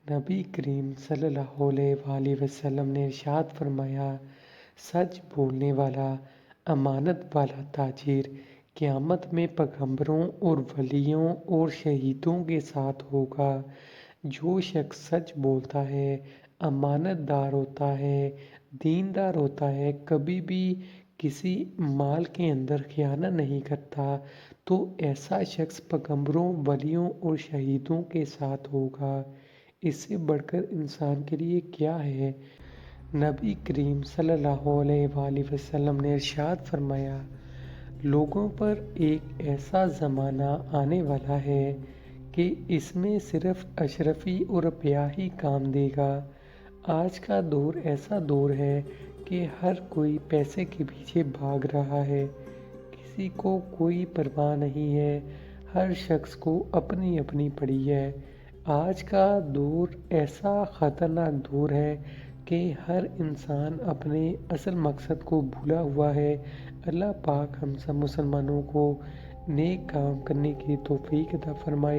نبی کریم صلی اللہ علیہ وآلہ وسلم نے ارشاد فرمایا، سچ بولنے والا، امانت والا تاجر قیامت میں پیغمبروں اور ولیوں اور شہیدوں کے ساتھ ہوگا۔ جو شخص سچ بولتا ہے، امانت دار ہوتا ہے، دیندار ہوتا ہے، کبھی بھی کسی مال کے اندر خیانت نہیں کرتا، تو ایسا شخص پیغمبروں، ولیوں اور شہیدوں کے ساتھ ہوگا۔ اس سے بڑھ کر انسان کے لیے کیا ہے؟ نبی کریم صلی اللہ علیہ وآلہ وسلم نے ارشاد فرمایا، لوگوں پر ایک ایسا زمانہ آنے والا ہے کہ اس میں صرف اشرفی اور رپیہ ہی کام دے گا۔ آج کا دور ایسا دور ہے کہ ہر کوئی پیسے کے پیچھے بھاگ رہا ہے، کسی کو کوئی پرواہ نہیں ہے، ہر شخص کو اپنی اپنی پڑی ہے۔ آج کا دور ایسا خطرناک دور ہے کہ ہر انسان اپنے اصل مقصد کو بھولا ہوا ہے۔ اللہ پاک ہم سب مسلمانوں کو نیک کام کرنے کی توفیق عطا فرمائے۔